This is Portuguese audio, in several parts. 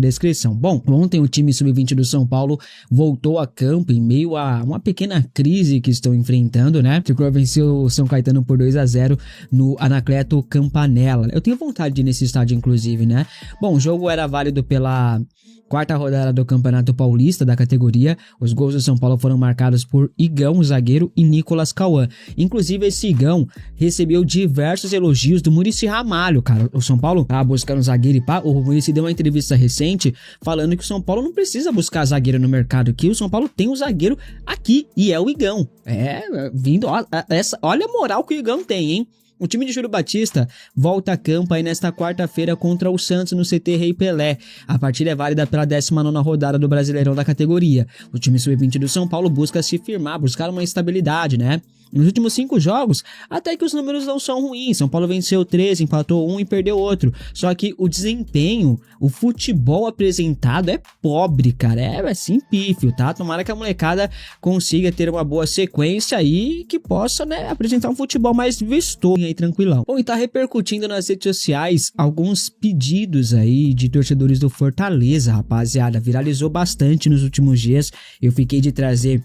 descrição. Bom, ontem o time sub-20 do São Paulo voltou a campo em meio a uma pequena crise que estão enfrentando, né? Ficou venceu o São Caetano por 2-0 no Anacleto Campanella. Eu tenho vontade de ir nesse estádio, inclusive, né? Bom, o jogo era válido pela quarta rodada do Campeonato Paulista da categoria. Os gols do São Paulo foram marcados por Igão, o zagueiro, e Nicolas Cauã. Inclusive, esse Igão recebeu diversos elogios do Muricy Ramalho, cara. O São Paulo tá buscando um zagueiro e pá. O Muricy deu uma entrevista recente falando que o São Paulo não precisa buscar zagueiro no mercado aqui. O São Paulo tem um zagueiro aqui e é o Igão. Olha a moral que o Igão tem, hein? O time de Júlio Batista volta a campo aí nesta quarta-feira contra o Santos no CT Rei Pelé. A partida é válida pela 19ª rodada do Brasileirão da categoria. O time sub-20 do São Paulo busca se firmar, buscar uma estabilidade, né? Nos últimos 5 jogos, até que os números não são ruins. São Paulo venceu 3, empatou 1 e perdeu outro. Só que o desempenho, o futebol apresentado é pobre, cara. É assim, pífio, tá? Tomara que a molecada consiga ter uma boa sequência e que possa, né, apresentar um futebol mais vistoso aí, tranquilão. Bom, e tá repercutindo nas redes sociais alguns pedidos aí de torcedores do Fortaleza, rapaziada. Viralizou bastante nos últimos dias. Eu fiquei de trazer...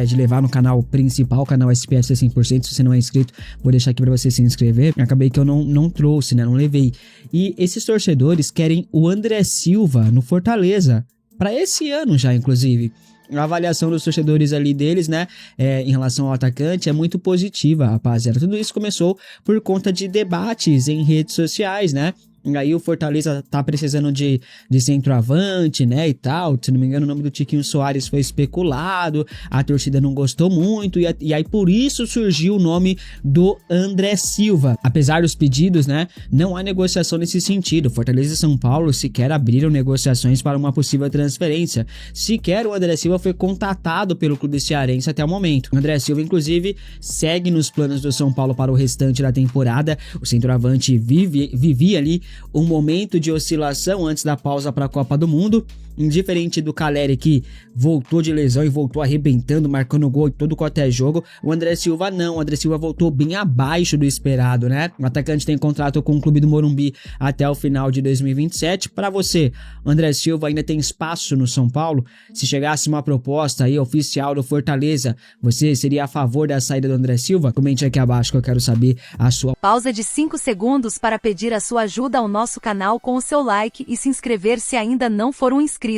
de levar no canal principal, o canal SPFC 100%, se você não é inscrito, vou deixar aqui pra você se inscrever. Acabei que eu não trouxe, né, não levei. E esses torcedores querem o André Silva no Fortaleza, pra esse ano já, inclusive. A avaliação dos torcedores ali deles, né, em relação ao atacante é muito positiva, rapaziada. Tudo isso começou por conta de debates em redes sociais, né? Aí o Fortaleza tá precisando de centroavante, né, e tal. Se não me engano, o nome do Tiquinho Soares foi especulado, a torcida não gostou muito, e aí por isso surgiu o nome do André Silva. Apesar dos pedidos, né, não há negociação nesse sentido. Fortaleza e São Paulo sequer abriram negociações para uma possível transferência. Sequer o André Silva foi contatado pelo clube cearense até o momento. O André Silva, inclusive, segue nos planos do São Paulo para o restante da temporada. O centroavante vivia ali um momento de oscilação antes da pausa para a Copa do Mundo, indiferente do Caleri, que voltou de lesão e voltou arrebentando, marcando gol em todo quanto é jogo. O André Silva não, o André Silva voltou bem abaixo do esperado, né? O atacante tem contrato com o clube do Morumbi até o final de 2027. Para você, o André Silva ainda tem espaço no São Paulo? Se chegasse uma proposta aí oficial do Fortaleza, você seria a favor da saída do André Silva? Comente aqui abaixo que eu quero saber a sua. Pausa de 5 segundos para pedir a sua ajuda ao nosso canal com o seu like e se inscrever se ainda não for um inscrito.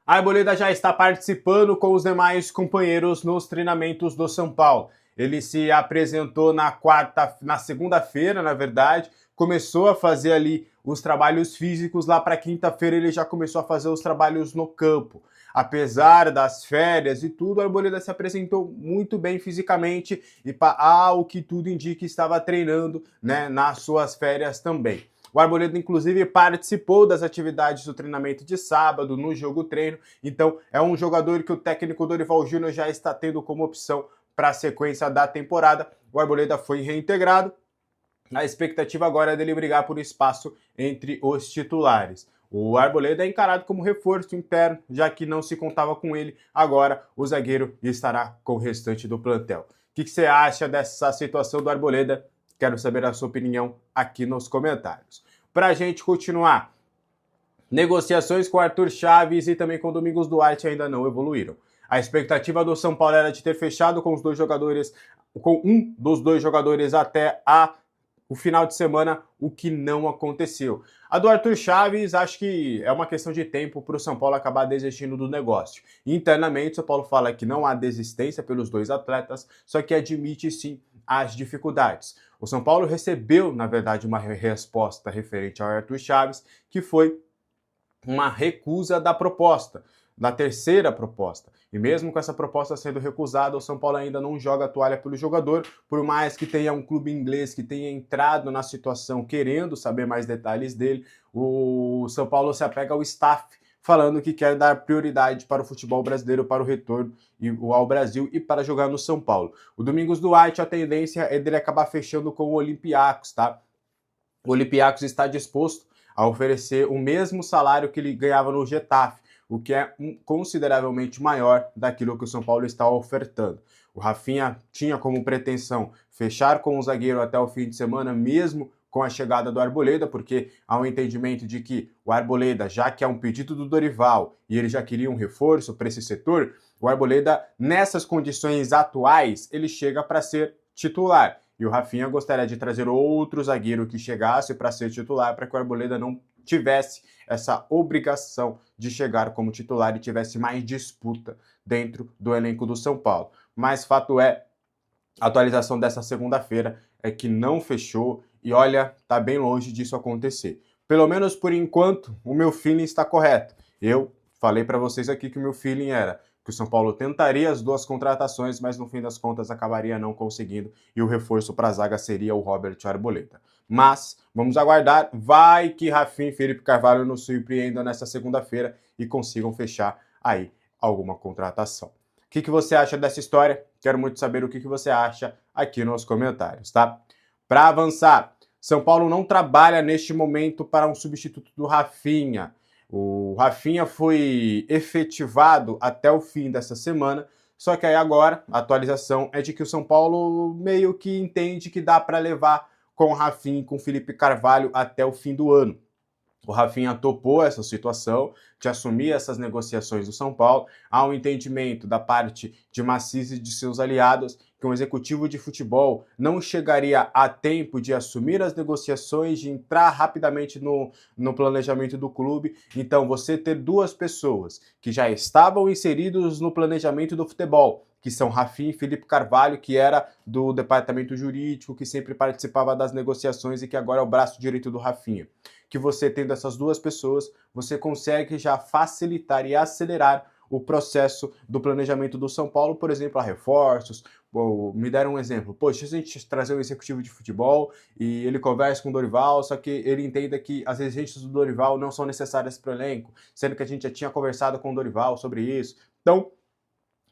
A Arboleda já está participando com os demais companheiros nos treinamentos do São Paulo. Ele se apresentou na segunda-feira, na verdade, começou a fazer ali os trabalhos físicos. Lá para quinta-feira ele já começou a fazer os trabalhos no campo. Apesar das férias e tudo, a Arboleda se apresentou muito bem fisicamente e, ao que tudo indica, estava treinando, né, nas suas férias também. O Arboleda, inclusive, participou das atividades do treinamento de sábado, no jogo treino. Então, é um jogador que o técnico Dorival Júnior já está tendo como opção para a sequência da temporada. O Arboleda foi reintegrado. A expectativa agora é dele brigar por espaço entre os titulares. O Arboleda é encarado como reforço interno, já que não se contava com ele. Agora, o zagueiro estará com o restante do plantel. O que você acha dessa situação do Arboleda? Quero saber a sua opinião aqui nos comentários. Para a gente continuar, negociações com Arthur Chaves e também com Domingos Duarte ainda não evoluíram. A expectativa do São Paulo era de ter fechado com um dos dois jogadores até o final de semana, o que não aconteceu. A do Arthur Chaves, acho que é uma questão de tempo para o São Paulo acabar desistindo do negócio. Internamente, o São Paulo fala que não há desistência pelos dois atletas, só que admite sim as dificuldades. O São Paulo recebeu, na verdade, uma resposta referente ao Arthur Chaves, que foi uma recusa da proposta, da terceira proposta. E mesmo com essa proposta sendo recusada, o São Paulo ainda não joga a toalha pelo jogador, por mais que tenha um clube inglês que tenha entrado na situação querendo saber mais detalhes dele, o São Paulo se apega ao staff, falando que quer dar prioridade para o futebol brasileiro, para o retorno ao Brasil e para jogar no São Paulo. O Domingos Duarte, a tendência é dele acabar fechando com o Olympiacos, tá? O Olympiacos está disposto a oferecer o mesmo salário que ele ganhava no Getafe, o que é consideravelmente maior daquilo que o São Paulo está ofertando. O Rafinha tinha como pretensão fechar com o zagueiro até o fim de semana, mesmo com a chegada do Arboleda, porque há um entendimento de que o Arboleda, já que é um pedido do Dorival e ele já queria um reforço para esse setor, o Arboleda, nessas condições atuais, ele chega para ser titular. E o Rafinha gostaria de trazer outro zagueiro que chegasse para ser titular, para que o Arboleda não tivesse essa obrigação de chegar como titular e tivesse mais disputa dentro do elenco do São Paulo. Mas fato é, a atualização dessa segunda-feira é que não fechou e olha, tá bem longe disso acontecer. Pelo menos por enquanto, o meu feeling está correto. Eu falei para vocês aqui que o meu feeling era que o São Paulo tentaria as duas contratações, mas no fim das contas acabaria não conseguindo e o reforço para a zaga seria o Robert Arboleda. Mas vamos aguardar, vai que Rafinha e Felipe Carvalho nos surpreendam nessa segunda-feira e consigam fechar aí alguma contratação. O que você acha dessa história? Quero muito saber o que você acha aqui nos comentários, tá? Para avançar, São Paulo não trabalha neste momento para um substituto do Rafinha. O Rafinha foi efetivado até o fim dessa semana, só que aí agora a atualização é de que o São Paulo meio que entende que dá para levar com o Rafinha e com o Felipe Carvalho até o fim do ano. O Rafinha topou essa situação de assumir essas negociações do São Paulo. Há um entendimento da parte de Massis e de seus aliados que um executivo de futebol não chegaria a tempo de assumir as negociações, de entrar rapidamente no planejamento do clube. Então, você ter duas pessoas que já estavam inseridos no planejamento do futebol, que são Rafinha e Felipe Carvalho, que era do departamento jurídico, que sempre participava das negociações e que agora é o braço direito do Rafinha. Que você tendo essas duas pessoas, você consegue já facilitar e acelerar o processo do planejamento do São Paulo, por exemplo, a reforços. Me deram um exemplo, poxa, se a gente trazer um executivo de futebol e ele conversa com o Dorival, só que ele entenda que as exigências do Dorival não são necessárias para o elenco, sendo que a gente já tinha conversado com o Dorival sobre isso. Então,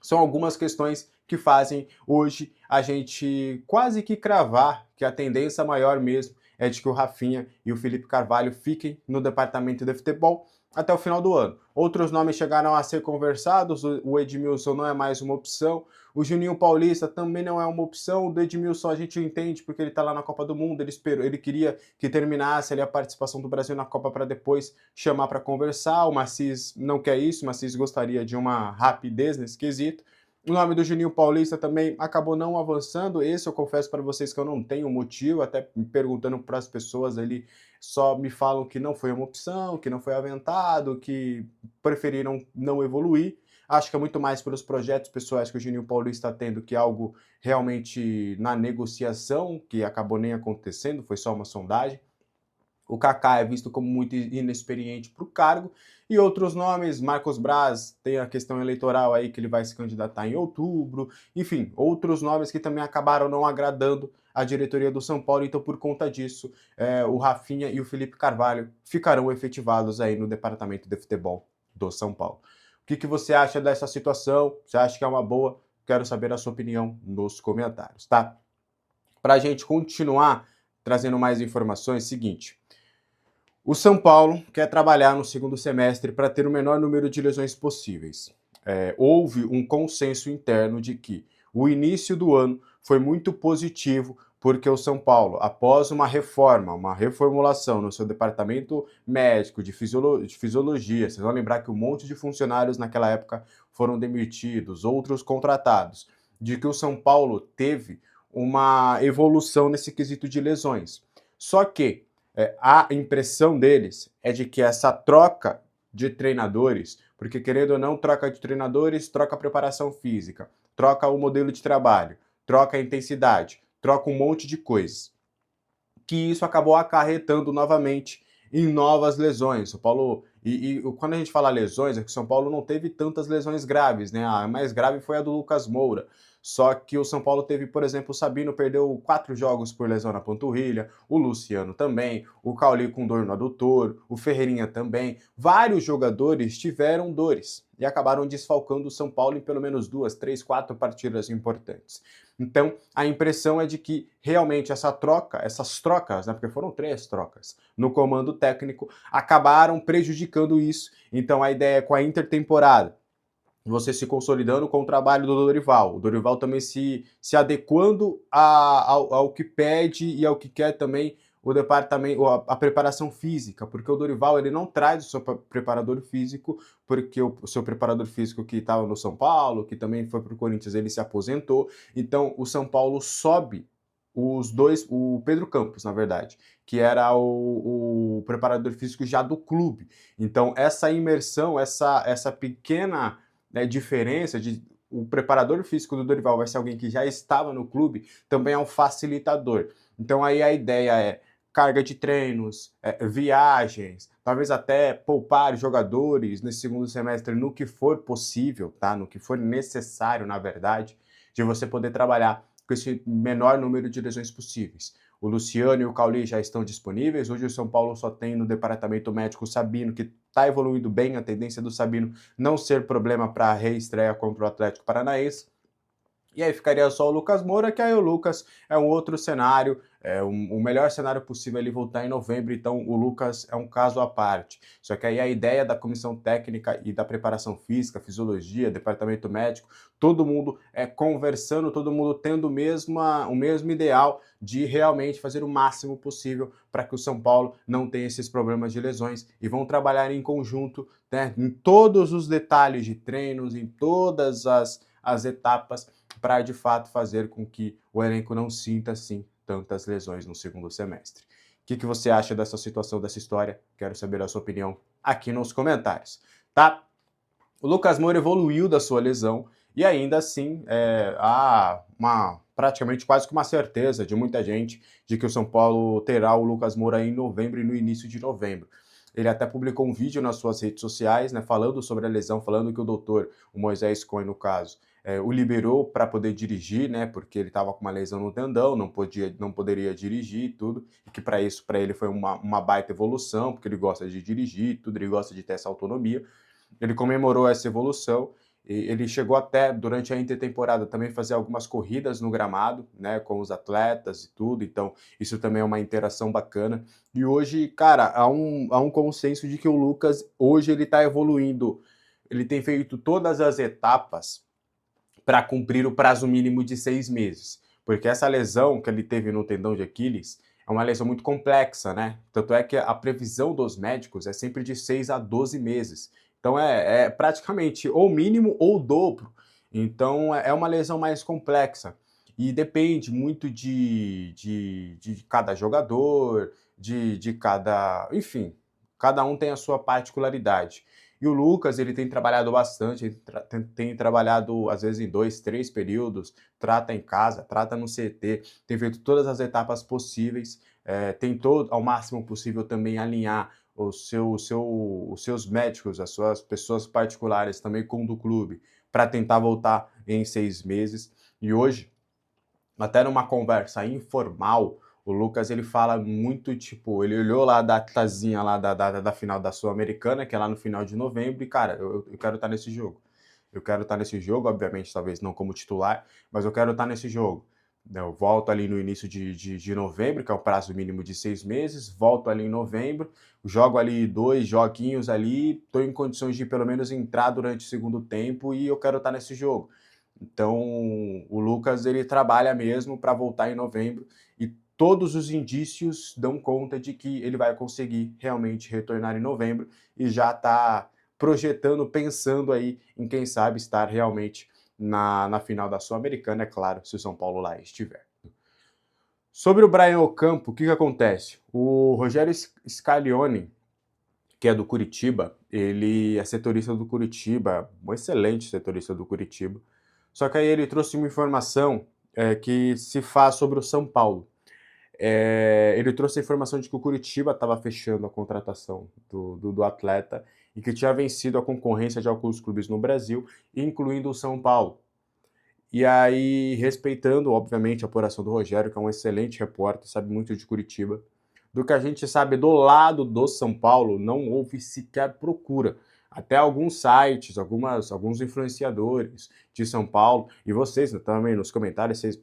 são algumas questões que fazem hoje a gente quase que cravar que a tendência maior mesmo é de que o Rafinha e o Felipe Carvalho fiquem no departamento de futebol até o final do ano. Outros nomes chegaram a ser conversados, o Edmilson não é mais uma opção, o Juninho Paulista também não é uma opção, o do Edmilson a gente entende porque ele está lá na Copa do Mundo, ele queria que terminasse ali a participação do Brasil na Copa para depois chamar para conversar, o Massis não quer isso, o Massis gostaria de uma rapidez nesse quesito. O nome do Juninho Paulista também acabou não avançando. Esse eu confesso para vocês que eu não tenho motivo, até perguntando para as pessoas ali, só me falam que não foi uma opção, que não foi aventado, que preferiram não evoluir. Acho que é muito mais pelos projetos pessoais que o Juninho Paulista está tendo que algo realmente na negociação, que acabou nem acontecendo, foi só uma sondagem. O Kaká é visto como muito inexperiente para o cargo. E outros nomes, Marcos Braz, tem a questão eleitoral aí que ele vai se candidatar em outubro. Enfim, outros nomes que também acabaram não agradando a diretoria do São Paulo. Então, por conta disso, o Rafinha e o Felipe Carvalho ficarão efetivados aí no departamento de futebol do São Paulo. O que você acha dessa situação? Você acha que é uma boa? Quero saber a sua opinião nos comentários, tá? Para a gente continuar trazendo mais informações, seguinte... O São Paulo quer trabalhar no segundo semestre para ter o menor número de lesões possíveis. Houve um consenso interno de que o início do ano foi muito positivo porque o São Paulo, após uma reforma, uma reformulação no seu departamento médico de fisiologia, vocês vão lembrar que um monte de funcionários naquela época foram demitidos, outros contratados, de que o São Paulo teve uma evolução nesse quesito de lesões. Só que a impressão deles é de que essa troca de treinadores, porque querendo ou não, troca de treinadores, troca a preparação física, troca o modelo de trabalho, troca a intensidade, troca um monte de coisas, que isso acabou acarretando novamente em novas lesões. O Paulo, quando a gente fala lesões, é que o São Paulo não teve tantas lesões graves, né? A mais grave foi a do Lucas Moura. Só que o São Paulo teve, por exemplo, o Sabino perdeu 4 jogos por lesão na panturrilha, o Luciano também, o Cauli com dor no adutor, o Ferreirinha também. Vários jogadores tiveram dores e acabaram desfalcando o São Paulo em pelo menos 2, 3, 4 partidas importantes. Então, a impressão é de que realmente essas trocas, né, porque foram 3 trocas no comando técnico, acabaram prejudicando isso. Então, a ideia é com a intertemporada, você se consolidando com o trabalho do Dorival. O Dorival também se adequando ao que pede e ao que quer também o departamento, a preparação física, porque o Dorival ele não traz o seu preparador físico, porque o seu preparador físico que estava no São Paulo, que também foi para o Corinthians, ele se aposentou, então o São Paulo sobe os dois, o Pedro Campos, na verdade, que era o preparador físico já do clube. Então essa imersão, essa pequena, né, diferença de o preparador físico do Dorival vai ser alguém que já estava no clube, também é um facilitador. Então aí a ideia é carga de treinos, viagens, talvez até poupar jogadores nesse segundo semestre no que for possível, tá? No que for necessário, na verdade, de você poder trabalhar com esse menor número de lesões possíveis. O Luciano e o Cauli já estão disponíveis. Hoje o São Paulo só tem no departamento médico o Sabino, que está evoluindo bem. A tendência do Sabino não ser problema para a reestreia contra o Atlético Paranaense. E aí ficaria só o Lucas Moura, que aí o Lucas é um outro cenário, o melhor cenário possível ele voltar em novembro, então o Lucas é um caso à parte. Só que aí a ideia da comissão técnica e da preparação física, fisiologia, departamento médico, todo mundo conversando, todo mundo tendo o mesmo ideal de realmente fazer o máximo possível para que o São Paulo não tenha esses problemas de lesões e vão trabalhar em conjunto, né, em todos os detalhes de treinos, em todas as etapas, para de fato fazer com que o elenco não sinta assim tantas lesões no segundo semestre. O que você acha dessa situação, dessa história? Quero saber a sua opinião aqui nos comentários, tá? O Lucas Moura evoluiu da sua lesão e ainda assim há praticamente quase que uma certeza de muita gente de que o São Paulo terá o Lucas Moura em novembro e no início de novembro. Ele até publicou um vídeo nas suas redes sociais, né, falando sobre a lesão, falando que o doutor, o Moisés Cohen no caso, o liberou para poder dirigir, né, porque ele estava com uma lesão no tendão, não poderia dirigir e tudo, e que para isso, para ele foi uma baita evolução, porque ele gosta de dirigir, tudo, ele gosta de ter essa autonomia. Ele comemorou essa evolução, e ele chegou até, durante a intertemporada, também fazer algumas corridas no gramado, né, com os atletas e tudo, então isso também é uma interação bacana. E hoje, cara, há um consenso de que o Lucas, hoje ele está evoluindo, ele tem feito todas as etapas para cumprir o prazo mínimo de 6 meses. Porque essa lesão que ele teve no tendão de Aquiles é uma lesão muito complexa, né? Tanto é que a previsão dos médicos é sempre de 6 a 12 meses. Então é praticamente ou mínimo ou o dobro. Então é uma lesão mais complexa. E depende muito de cada jogador, de cada... Enfim, cada um tem a sua particularidade. E o Lucas, ele tem trabalhado bastante, tem trabalhado às vezes em 2, 3 períodos, trata em casa, trata no CT, tem feito todas as etapas possíveis, tentou ao máximo possível também alinhar os seus médicos, as suas pessoas particulares também com o do clube, para tentar voltar em 6 meses. E hoje, até numa conversa informal, o Lucas, ele fala muito, tipo, ele olhou lá a datazinha lá da final da Sul-Americana, que é lá no final de novembro, e, cara, eu quero estar nesse jogo. Eu quero estar nesse jogo, obviamente, talvez não como titular, mas eu quero estar nesse jogo. Eu volto ali no início de novembro, que é o prazo mínimo de 6 meses, volto ali em novembro, jogo ali 2 joguinhos ali, estou em condições de pelo menos entrar durante o segundo tempo e eu quero estar nesse jogo. Então, o Lucas, ele trabalha mesmo para voltar em novembro e todos os indícios dão conta de que ele vai conseguir realmente retornar em novembro e já está projetando, pensando aí em quem sabe estar realmente na final da Sul-Americana, é claro, se o São Paulo lá estiver. Sobre o Brian Ocampo, o que acontece? O Rogério Scaglioni, que é do Curitiba, ele é setorista do Curitiba, um excelente setorista do Curitiba, só que aí ele trouxe uma informação que se faz sobre o São Paulo. Ele trouxe a informação de que o Curitiba estava fechando a contratação do atleta e que tinha vencido a concorrência de alguns clubes no Brasil, incluindo o São Paulo. E aí, respeitando, obviamente, a apuração do Rogério, que é um excelente repórter, sabe muito de Curitiba, do que a gente sabe do lado do São Paulo, não houve sequer procura. Até alguns sites, alguns influenciadores de São Paulo, e vocês também nos comentários, vocês,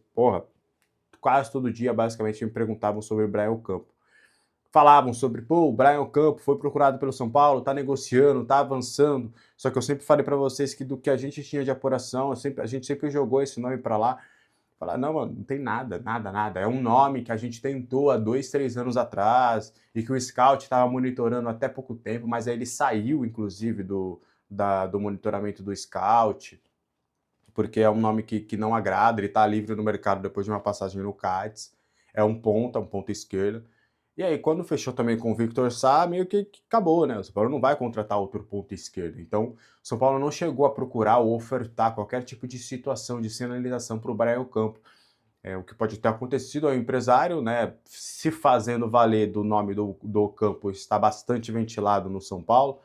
quase todo dia, basicamente, me perguntavam sobre o Brian Ocampo. Falavam sobre, o Brian Ocampo foi procurado pelo São Paulo, tá negociando, tá avançando. Só que eu sempre falei para vocês que do que a gente tinha de apuração, a gente sempre jogou esse nome para lá. Falar, não, mano, não tem nada, nada, nada. É um nome que a gente tentou há 2, 3 anos atrás e que o scout estava monitorando até pouco tempo, mas aí ele saiu, inclusive, do monitoramento do scout, porque é um nome que não agrada, ele está livre no mercado depois de uma passagem no Cádiz. É um ponta esquerda. E aí, quando fechou também com o Victor Sá, meio que acabou, né? O São Paulo não vai contratar outro ponta esquerda. Então, o São Paulo não chegou a procurar ou ofertar qualquer tipo de situação de sinalização para o Bryan Campos. O que pode ter acontecido é o empresário, né, se fazendo valer do nome do Campo, está bastante ventilado no São Paulo.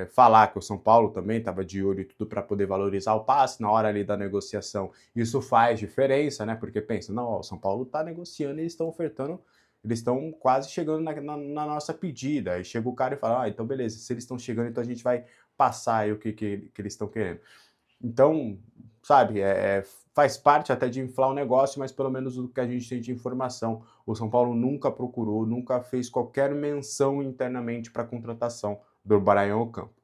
Falar que o São Paulo também estava de olho e tudo para poder valorizar o passe na hora ali da negociação. Isso faz diferença, né? Porque pensa, não, ó, o São Paulo está negociando e eles estão ofertando, eles estão quase chegando na nossa pedida. Aí chega o cara e fala, então beleza, se eles estão chegando, então a gente vai passar aí o que eles estão querendo. Então, sabe, faz parte até de inflar o negócio, mas pelo menos o que a gente tem de informação, o São Paulo nunca procurou, nunca fez qualquer menção internamente para a contratação do Bryan Campos.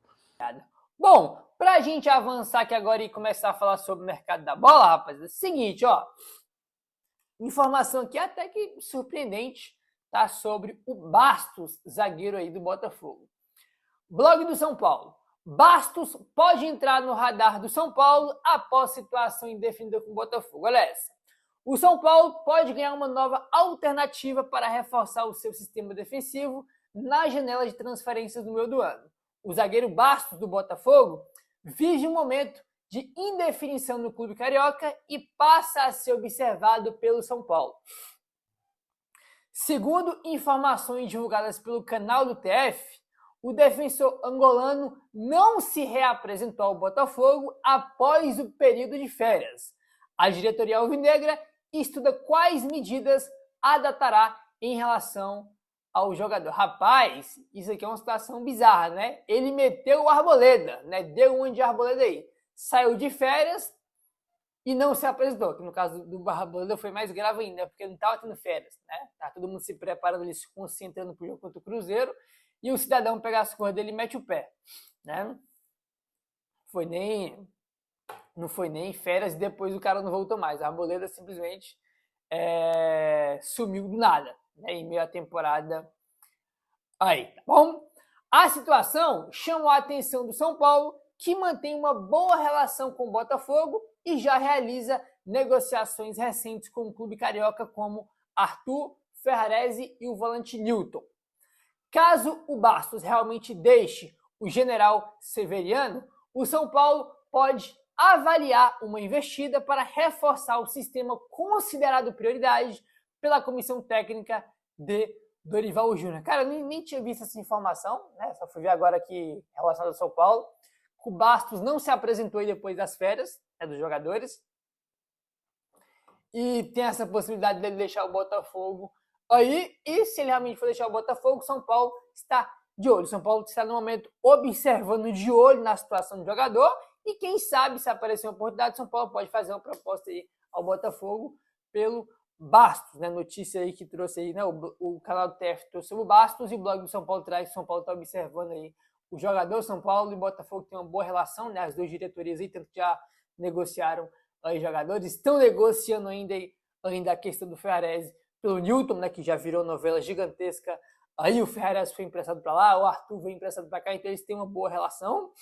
Bom, para a gente avançar aqui agora e começar a falar sobre o mercado da bola, rapaz, é o seguinte, ó. Informação aqui até que surpreendente, tá? Sobre o Bastos, zagueiro aí do Botafogo. Blog do São Paulo. Bastos pode entrar no radar do São Paulo após situação indefinida com o Botafogo. Olha essa. O São Paulo pode ganhar uma nova alternativa para reforçar o seu sistema defensivo na janela de transferências no meio do ano. O zagueiro Bastos do Botafogo vive um momento de indefinição no clube carioca e passa a ser observado pelo São Paulo. Segundo informações divulgadas pelo canal do TF, o defensor angolano não se reapresentou ao Botafogo após o período de férias. A diretoria alvinegra estuda quais medidas adotará em relação ao jogador. Rapaz, isso aqui é uma situação bizarra, né? Ele meteu o Arboleda, né? Deu um de Arboleda aí. Saiu de férias e não se apresentou. Que no caso do Arboleda foi mais grave ainda, porque não estava tendo férias, né? Tá todo mundo se preparando ali, se concentrando pro jogo contra o Cruzeiro. E o cidadão pega as coisas dele e mete o pé, né? Não foi nem férias e depois o cara não voltou mais. A Arboleda simplesmente sumiu do nada, né? Em meio à temporada aí, tá bom? A situação chamou a atenção do São Paulo, que mantém uma boa relação com o Botafogo e já realiza negociações recentes com o clube carioca como Arthur, Ferrarese e o volante Newton. Caso o Bastos realmente deixe o general Severiano, o São Paulo pode avaliar uma investida para reforçar o sistema considerado prioridade pela comissão técnica de Dorival Júnior. Cara, eu nem tinha visto essa informação, né? Só fui ver agora aqui relacionado ao São Paulo. O Bastos não se apresentou aí depois das férias, né, dos jogadores. E tem essa possibilidade dele deixar o Botafogo aí, e se ele realmente for deixar o Botafogo, o São Paulo está de olho. O São Paulo está no momento observando de olho na situação do jogador e quem sabe, se aparecer uma oportunidade, o São Paulo pode fazer uma proposta aí ao Botafogo pelo Bastos, né? Notícia aí que trouxe aí, né? O canal do TF trouxe o Bastos e o blog do São Paulo traz que o São Paulo está observando aí o jogador. São Paulo e Botafogo tem uma boa relação, né? As duas diretorias aí, tanto que já negociaram aí jogadores, estão negociando ainda a questão do Ferrarese pelo Newton, né, que já virou novela gigantesca. Aí o Ferrarese foi emprestado para lá, o Arthur foi emprestado para cá, então eles têm uma boa relação.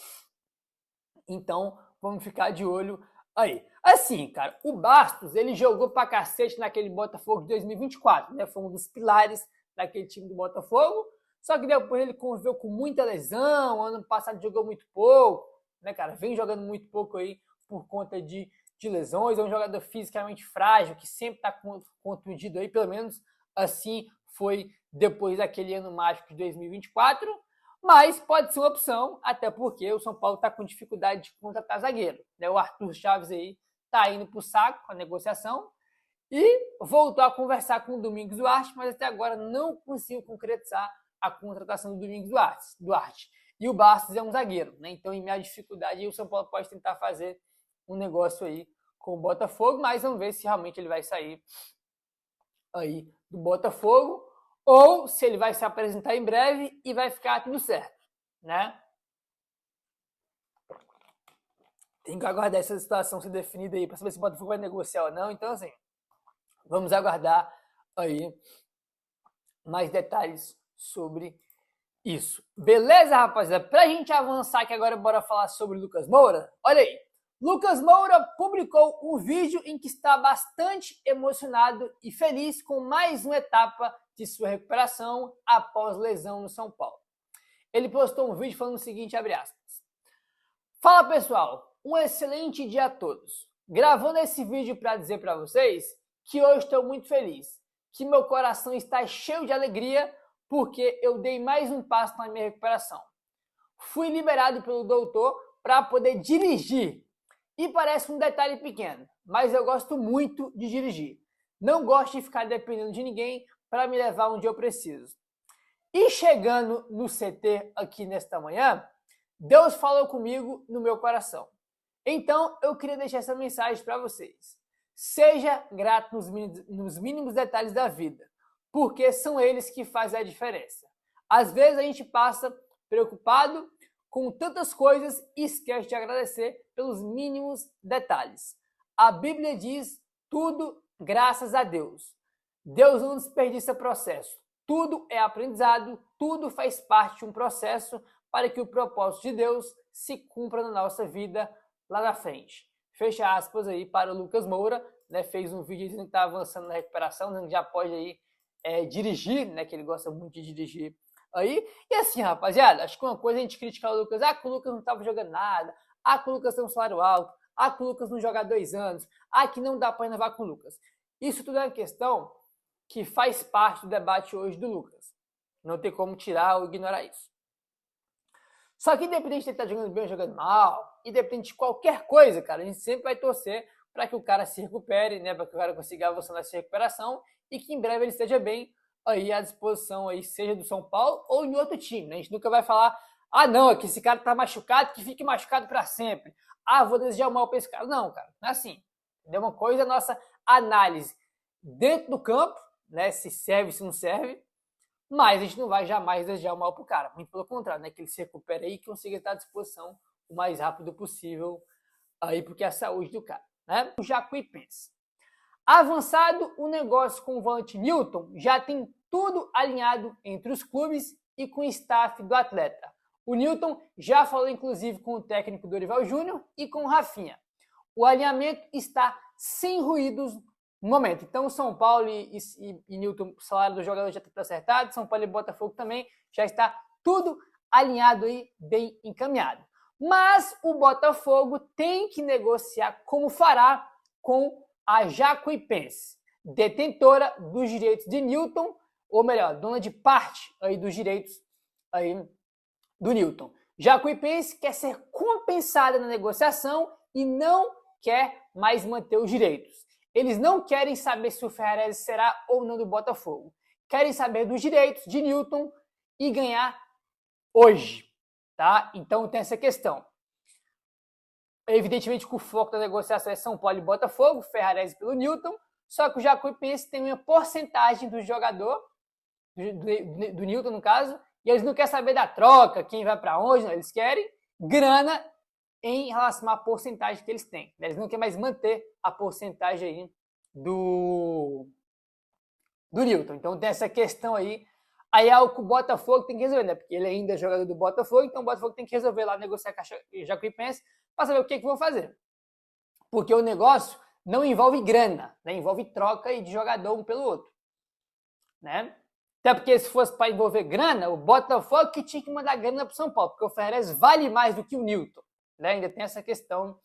Então, vamos ficar de olho aí. Assim, cara, o Bastos, ele jogou pra cacete naquele Botafogo de 2024, né? Foi um dos pilares daquele time do Botafogo. Só que depois ele conviveu com muita lesão, ano passado jogou muito pouco, né, cara? Vem jogando muito pouco aí por conta de lesões, é um jogador fisicamente frágil, que sempre está contundido aí, pelo menos assim foi depois daquele ano mágico de 2024, mas pode ser uma opção, até porque o São Paulo está com dificuldade de contratar zagueiro, né? O Arthur Chaves aí está indo para o saco com a negociação e voltou a conversar com o Domingos Duarte, mas até agora não conseguiu concretizar a contratação do Domingos Duarte. E o Bastos é um zagueiro, né? Então, em meio à dificuldade, o São Paulo pode tentar fazer um negócio aí com o Botafogo, mas vamos ver se realmente ele vai sair aí do Botafogo ou se ele vai se apresentar em breve e vai ficar tudo certo, né? Tem que aguardar essa situação ser definida aí para saber se o Botafogo vai negociar ou não. Então, assim, Vamos aguardar aí mais detalhes sobre isso. Beleza, rapaziada? Pra gente avançar aqui agora, bora falar sobre Lucas Moura. Olha aí. Lucas Moura publicou um vídeo em que está bastante emocionado e feliz com mais uma etapa de sua recuperação após lesão no São Paulo. Ele postou um vídeo falando o seguinte, abre aspas. Fala pessoal, um excelente dia a todos. Gravando esse vídeo para dizer para vocês que hoje estou muito feliz, que meu coração está cheio de alegria porque eu dei mais um passo na minha recuperação. Fui liberado pelo doutor para poder dirigir. E parece um detalhe pequeno, mas eu gosto muito de dirigir. Não gosto de ficar dependendo de ninguém para me levar onde eu preciso. E chegando no CT aqui nesta manhã, Deus falou comigo no meu coração. Então eu queria deixar essa mensagem para vocês. Seja grato nos mínimos detalhes da vida, porque são eles que fazem a diferença. Às vezes a gente passa preocupado com tantas coisas e esquece de agradecer pelos mínimos detalhes. A Bíblia diz tudo graças a Deus. Deus não desperdiça processo. Tudo é aprendizado, tudo faz parte de um processo para que o propósito de Deus se cumpra na nossa vida lá na frente. Fecha aspas aí para o Lucas Moura, né? Fez um vídeo dizendo que está avançando na recuperação, dizendo que já pode aí dirigir, né? Que ele gosta muito de dirigir aí. E assim, rapaziada, acho que uma coisa é a gente criticar o Lucas, que o Lucas não estava jogando nada, que o Lucas tem um salário alto, que o Lucas não joga há 2 anos, que não dá para renovar com o Lucas. Isso tudo é uma questão que faz parte do debate hoje do Lucas. Não tem como tirar ou ignorar isso. Só que independente de ele estar jogando bem ou jogando mal, independente de qualquer coisa, cara, a gente sempre vai torcer para que o cara se recupere, né, para que o cara consiga avançar nessa recuperação e que em breve ele esteja bem aí à disposição, aí, seja do São Paulo ou em outro time. Né? A gente nunca vai falar, não, é que esse cara tá machucado, que fique machucado para sempre. Vou desejar o mal para esse cara. Não, cara, não é assim. Entendeu? Uma coisa é a nossa análise dentro do campo, né, se serve, se não serve, mas a gente não vai jamais desejar o mal pro cara. Muito pelo contrário, né, que ele se recupere aí e consiga estar à disposição o mais rápido possível aí, porque é a saúde do cara. Né? O Jacuipense. Avançado o negócio com o volante Newton, já tem tudo alinhado entre os clubes e com o staff do atleta. O Newton já falou inclusive com o técnico Dorival Júnior e com o Rafinha. O alinhamento está sem ruídos no momento. Então o São Paulo e Newton, o salário do jogador já está tudo acertado, São Paulo e Botafogo também, já está tudo alinhado aí, bem encaminhado. Mas o Botafogo tem que negociar como fará com a Jacuipense, detentora dos direitos de Newton, ou melhor, dona de parte aí dos direitos aí do Newton. Jacuipense quer ser compensada na negociação e não quer mais manter os direitos. Eles não querem saber se o Ferrarese será ou não do Botafogo. Querem saber dos direitos de Newton e ganhar hoje, tá? Então tem essa questão. Evidentemente que o foco da negociação é São Paulo e Botafogo, Ferrarese pelo Newton, só que o Jacuipense tem uma porcentagem do jogador, do Newton no caso, e eles não querem saber da troca, quem vai para onde, não, eles querem grana em relação à porcentagem que eles têm. Eles não querem mais manter a porcentagem aí do Newton. Então tem essa questão aí. Aí é o que o Botafogo tem que resolver, né? Porque ele ainda é jogador do Botafogo, então o Botafogo tem que resolver lá, negociar com a Jacuipense para saber o que vão fazer. Porque o negócio não envolve grana, né? Envolve troca de jogador um pelo outro. Né? Até porque se fosse para envolver grana, o Botafogo que tinha que mandar grana para o São Paulo, porque o Ferrarese vale mais do que o Newton. Né? Ainda tem essa questão